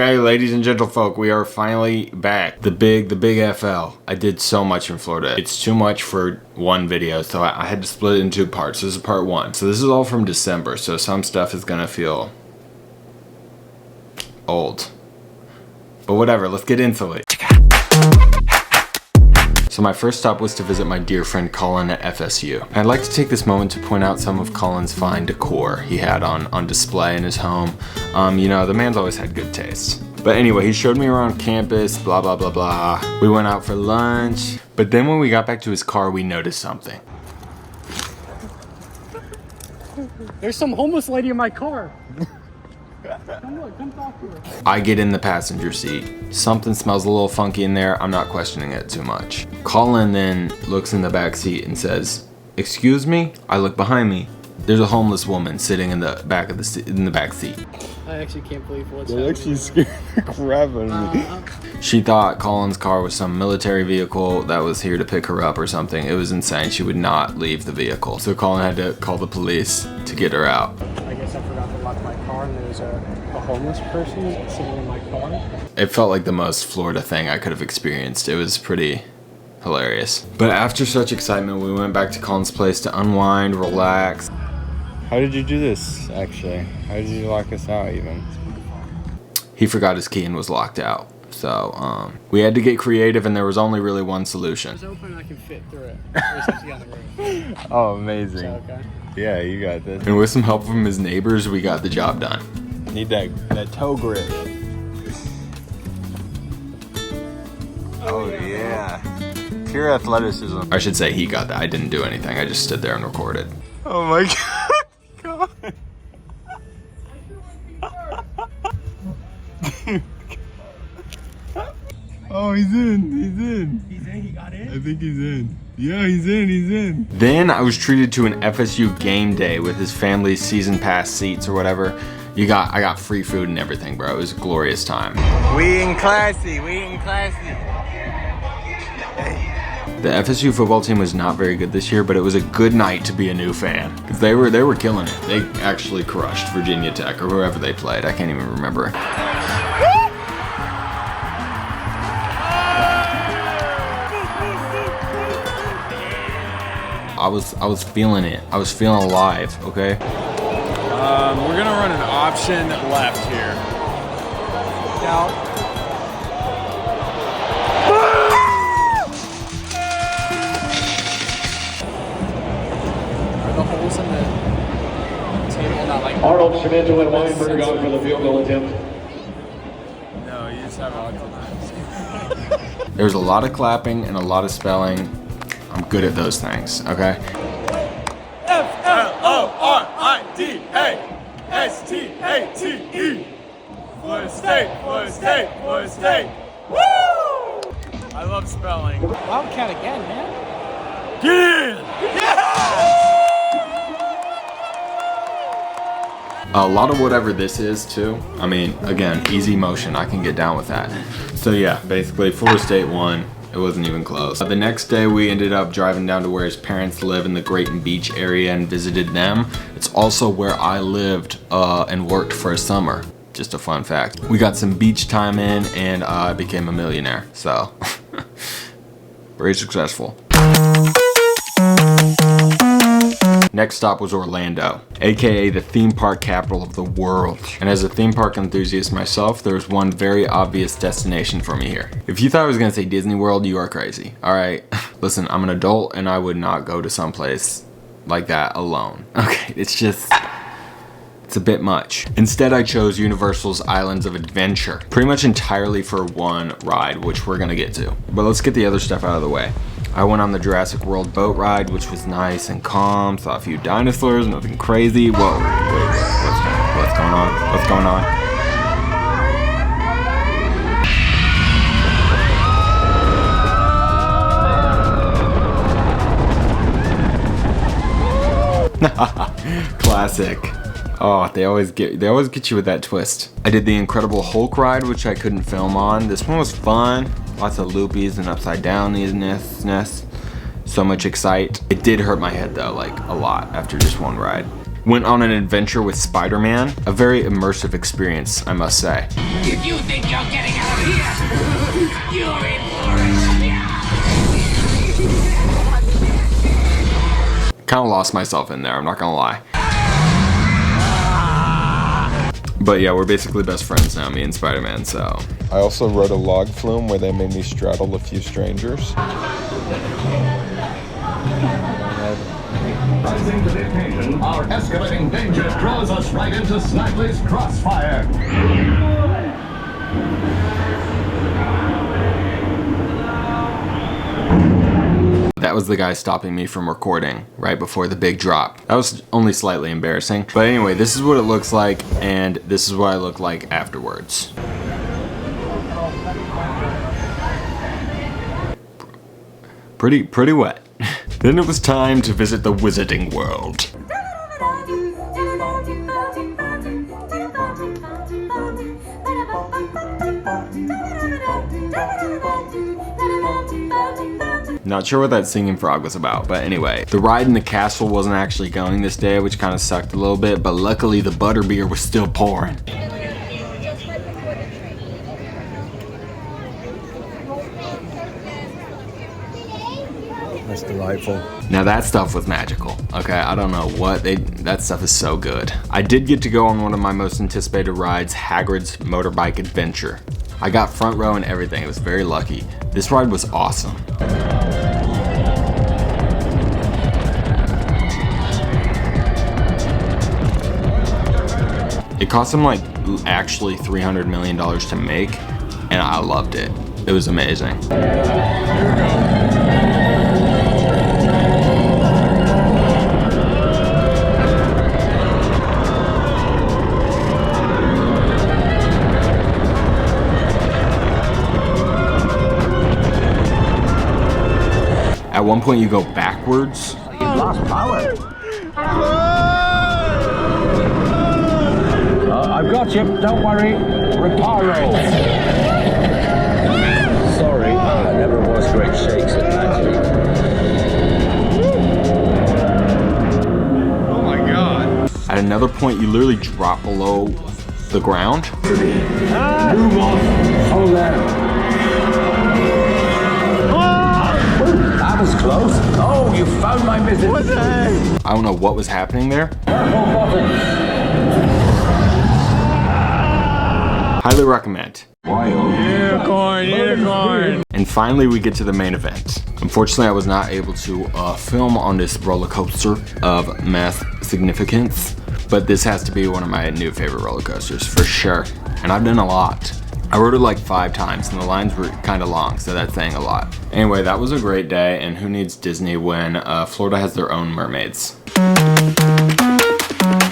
Okay, ladies and gentlefolk, we are finally back. The big FL. I did so much in Florida. It's too much for one video, so I had to split it in two parts. This is part one. So this is all from December, so some stuff is gonna feel old. But whatever, let's get into it. So my first stop was to visit my dear friend Colin at FSU. I'd like to take this moment to point out some of Colin's fine decor he had on display in his home. You know, the man's always had good taste. But anyway, he showed me around campus, blah, blah, blah, blah. We went out for lunch. But then when we got back to his car, we noticed something. There's some homeless lady in my car. Come look, come talk to her. I get in the passenger seat. Something smells a little funky in there. I'm not questioning it too much. Colin then looks in the back seat and says, "Excuse me?" I look behind me. There's a homeless woman sitting in the back of the back seat. I actually can't believe what's happening. They're actually scared the crap out of me. She thought Colin's car was some military vehicle that was here to pick her up or something. It was insane. She would not leave the vehicle. So Colin had to call the police to get her out. I guess I forgot to lock my car and there was a homeless person sitting in my car. It felt like the most Florida thing I could have experienced. It was pretty hilarious. But after such excitement, we went back to Colin's place to unwind, relax. How did you do this, actually? How did you lock us out, even? He forgot his key and was locked out. So, we had to get creative, and there was only really one solution. It's open and I can fit through it. There's something on the roof. Oh, amazing. Is that okay? Yeah, you got this. And with some help from his neighbors, we got the job done. Need that toe grip. Oh, yeah. Pure athleticism. I should say he got that. I didn't do anything. I just stood there and recorded. Oh my god. Oh, he's in. He's in. He's in. He got in. I think he's in. Yeah, he's in. He's in. Then I was treated to an FSU game day with his family's season pass seats or whatever. I got free food and everything, bro. It was a glorious time. We eating classy. We eating classy. The FSU football team was not very good this year, but it was a good night to be a new fan because they were killing it. They actually crushed Virginia Tech or whoever they played. I can't even remember. I was feeling it. I was feeling alive. Okay. We're gonna run an option left here. Now. Arnold Schmidl and Weinberg on for the field goal attempt. No, you just have options. There was a lot of clapping and a lot of spelling. I'm good at those things, okay? FLORIDASTATE. Florida State, Florida State, Florida State. Woo! I love spelling. Wildcat again, man. Get in! Yeah! A lot of whatever this is too. I mean, again, easy motion. I can get down with that. So yeah, basically Florida State won. It wasn't even close. The next day we ended up driving down to where his parents live in the Grayton Beach area and visited them. It's also where I lived and worked for a summer. Just a fun fact. We got some beach time in and I became a millionaire. So, very successful. Next stop was Orlando, aka the theme park capital of the world. And as a theme park enthusiast myself, there's one very obvious destination for me here. If you thought I was gonna say Disney World, you are crazy. All right, listen, I'm an adult and I would not go to someplace like that alone. Okay, it's a bit much. Instead, I chose Universal's Islands of Adventure, pretty much entirely for one ride, which we're gonna get to. But let's get the other stuff out of the way. I went on the Jurassic World boat ride, which was nice and calm. Saw a few dinosaurs, nothing crazy. Whoa, wait, what's going on? What's going on? Classic. Oh, they always get you with that twist. I did the Incredible Hulk ride, which I couldn't film on. This one was fun. Lots of loopies and upside downness. So much excite. It did hurt my head though, like a lot after just one ride. Went on an adventure with Spider-Man. A very immersive experience, I must say. If you think you're getting out of here, you're in for it. Kind of lost myself in there, I'm not gonna lie. But yeah, we're basically best friends now, me and Spider-Man, so. I also rode a log flume where they made me straddle a few strangers. Rising to the occasion, our escalating danger draws us right into Snipely's crossfire. That was the guy stopping me from recording right before the big drop. That was only slightly embarrassing. But anyway, this is what it looks like, and this is what I look like afterwards. Pretty wet. Then it was time to visit the Wizarding World. Not sure what that singing frog was about, but anyway. The ride in the castle wasn't actually going this day, which kind of sucked a little bit, but luckily the butterbeer was still pouring. That's delightful. Now that stuff was magical, okay? I don't know what that stuff is so good. I did get to go on one of my most anticipated rides, Hagrid's Motorbike Adventure. I got front row and everything, it was very lucky. This ride was awesome. It cost them like actually $300 million to make, and I loved it. It was amazing. At one point you go backwards. You've lost power. I've got you, don't worry. Reparo. Sorry, I never was great shakes at magic. Oh my god. At another point you literally drop below the ground. Move on. Hold down. That was close. Oh, you found my missing. I don't know what was happening there. Purple buttons. Highly recommend. Unicorn. And finally we get to the main event. Unfortunately I was not able to film on this roller coaster of mass significance, but this has to be one of my new favorite roller coasters for sure. And I've done a lot. I rode it like 5 times and the lines were kind of long, so that's saying a lot. Anyway, that was a great day, and who needs Disney when Florida has their own mermaids.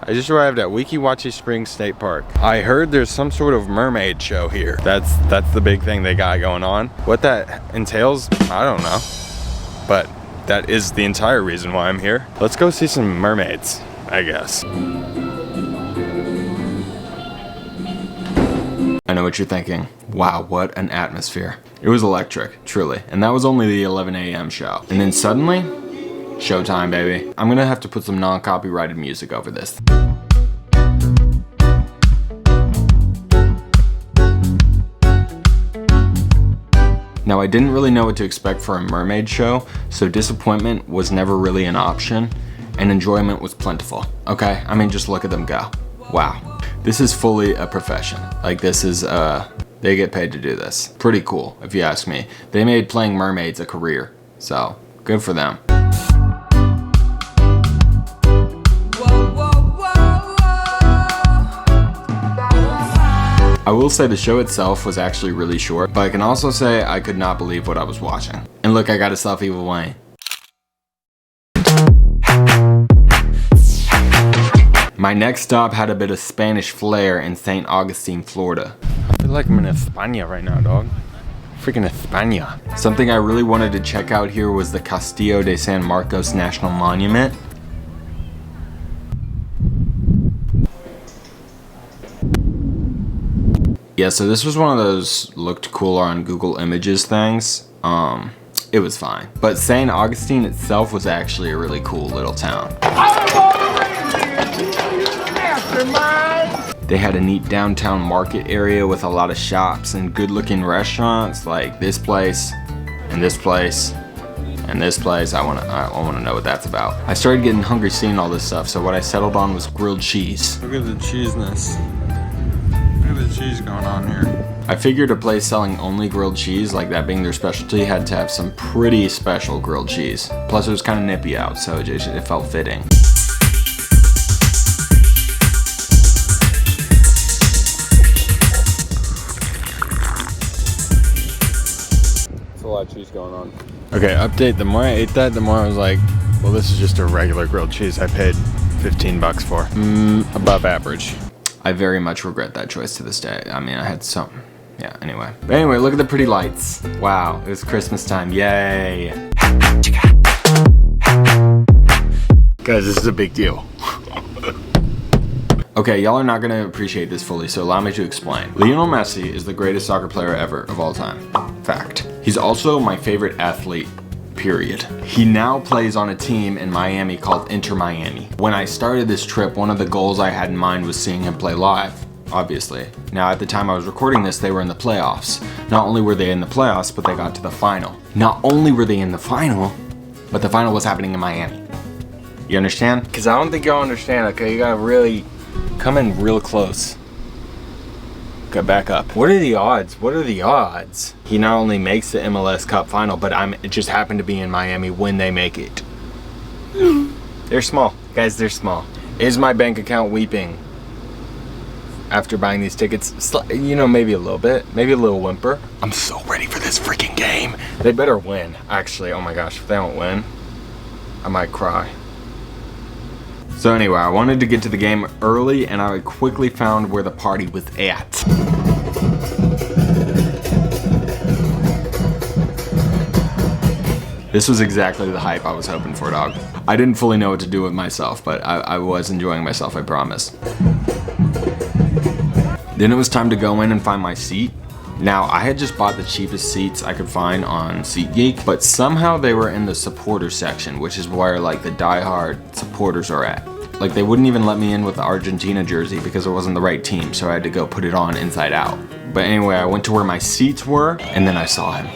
I just arrived at Weeki Wachee Springs State Park. I heard there's some sort of mermaid show here. That's the big thing they got going on. What that entails, I don't know. But that is the entire reason why I'm here. Let's go see some mermaids, I guess. I know what you're thinking. Wow, what an atmosphere. It was electric, truly. And that was only the 11 a.m. show. And then suddenly, showtime, baby. I'm gonna have to put some non-copyrighted music over this. Now, I didn't really know what to expect for a mermaid show, so disappointment was never really an option, and enjoyment was plentiful. Okay, I mean, just look at them go. Wow. This is fully a profession. Like, this is, they get paid to do this. Pretty cool, if you ask me. They made playing mermaids a career, so good for them. I will say the show itself was actually really short, but I can also say I could not believe what I was watching. And look, I got a selfie with Wayne. My next stop had a bit of Spanish flair in St. Augustine, Florida. I feel like I'm in España right now, dog. Freaking España. Something I really wanted to check out here was the Castillo de San Marcos National Monument. Yeah, so this was one of those looked cooler on Google Images things. It was fine. But St. Augustine itself was actually a really cool little town. They had a neat downtown market area with a lot of shops and good looking restaurants like this place and this place and this place. I wanna know what that's about. I started getting hungry seeing all this stuff, so what I settled on was grilled cheese. Look at the cheesiness. Look at the cheese going on here. I figured a place selling only grilled cheese, like that being their specialty, had to have some pretty special grilled cheese. Plus it was kind of nippy out, so it felt fitting. That's a lot of cheese going on. Okay, update. The more I ate that, the more I was like, well, this is just a regular grilled cheese I paid 15 bucks for. Above average. I very much regret that choice to this day. I mean, I had some. Yeah, anyway. But anyway, look at the pretty lights. Wow, it was Christmas time. Yay. Guys, this is a big deal. Okay, y'all are not gonna appreciate this fully, so allow me to explain. Lionel Messi is the greatest soccer player ever of all time. Fact. He's also my favorite athlete, period. He now plays on a team in Miami called Inter Miami. When I started this trip, one of the goals I had in mind was seeing him play live, obviously. Now, at the time I was recording this, they were in the playoffs. Not only were they in the playoffs, but they got to the final. Not only were they in the final, but the final was happening in Miami. You understand? Because I don't think y'all understand, okay? You gotta really come in real close. Okay, back up. What are the odds? What are the odds? He not only makes the MLS Cup final, but it just happened to be in Miami when they make it. They're small. Guys, they're small. Is my bank account weeping after buying these tickets? You know, maybe a little bit. Maybe a little whimper. I'm so ready for this freaking game. They better win. Actually, oh my gosh, if they don't win, I might cry. So anyway, I wanted to get to the game early and I quickly found where the party was at. This was exactly the hype I was hoping for, dog. I didn't fully know what to do with myself, but I was enjoying myself, I promise. Then it was time to go in and find my seat. Now, I had just bought the cheapest seats I could find on SeatGeek, but somehow they were in the supporter section, which is where like the diehard supporters are at. Like they wouldn't even let me in with the Argentina jersey because it wasn't the right team, so I had to go put it on inside out. But anyway, I went to where my seats were, and then I saw him.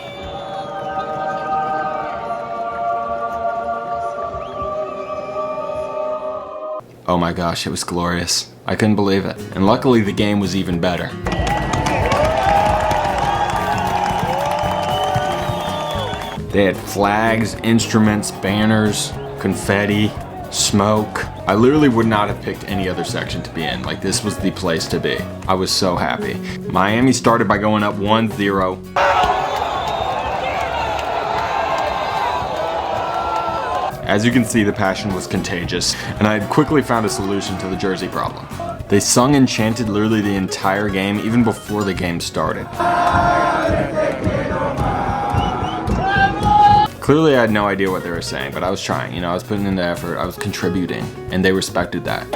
Oh my gosh, it was glorious. I couldn't believe it. And luckily the game was even better. They had flags, instruments, banners, confetti, smoke. I literally would not have picked any other section to be in. Like, this was the place to be. I was so happy. Miami started by going up 1-0. As you can see, the passion was contagious, and I had quickly found a solution to the jersey problem. They sung and chanted literally the entire game, even before the game started. Clearly I had no idea what they were saying, but I was trying, you know, I was putting in the effort, I was contributing, and they respected that.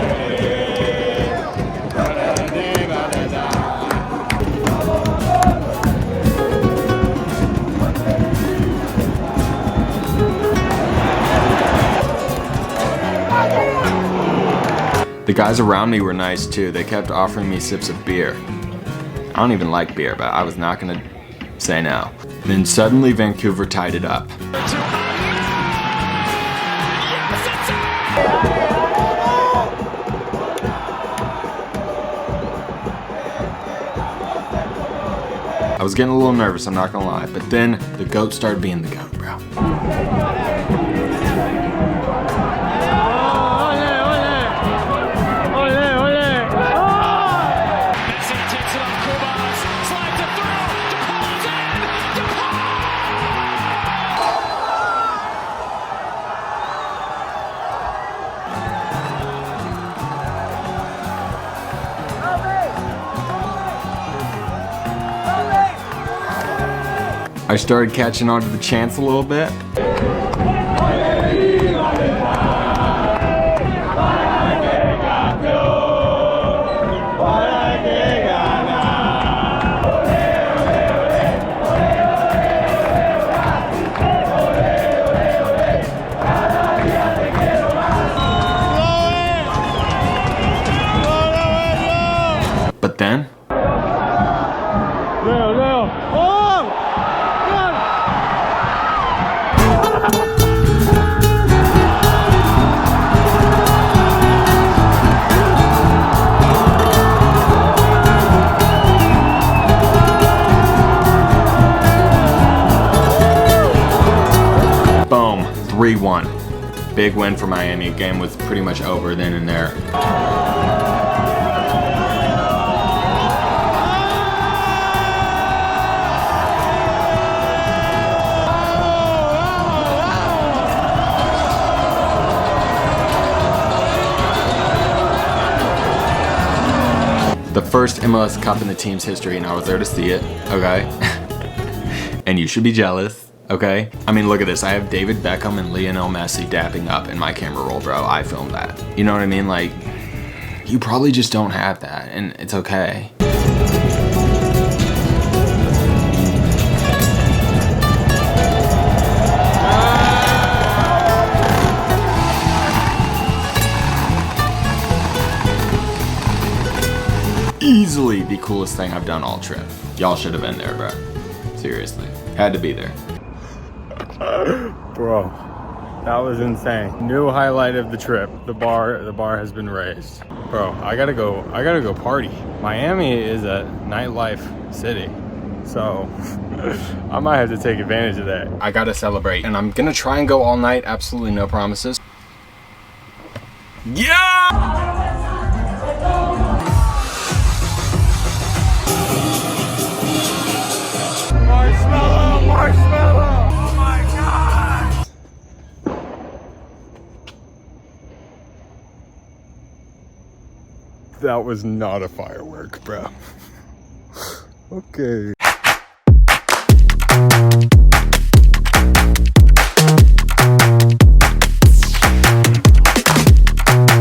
The guys around me were nice too. They kept offering me sips of beer. I don't even like beer, but I was not gonna say no. Then suddenly Vancouver tied it up. I was getting a little nervous, I'm not gonna lie, but then the GOAT started being the GOAT, bro. I started catching on to the chants a little bit. 3-1. Big win for Miami. Game was pretty much over then and there. The first MLS Cup in the team's history, and I was there to see it, okay? And you should be jealous, okay? I mean, look at this. I have David Beckham and Lionel Messi dapping up in my camera roll, bro. I filmed that. You know what I mean? Like, you probably just don't have that, and it's okay. Easily the coolest thing I've done all trip. Y'all should have been there, bro. Seriously. Had to be there. Bro, that was insane. New highlight of the trip. The bar has been raised. Bro, I gotta go party. Miami is a nightlife city. So I might have to take advantage of that. I gotta celebrate, and I'm gonna try and go all night. Absolutely no promises. Yeah! Marshmallow! Oh my god! That was not a firework, bro. Okay.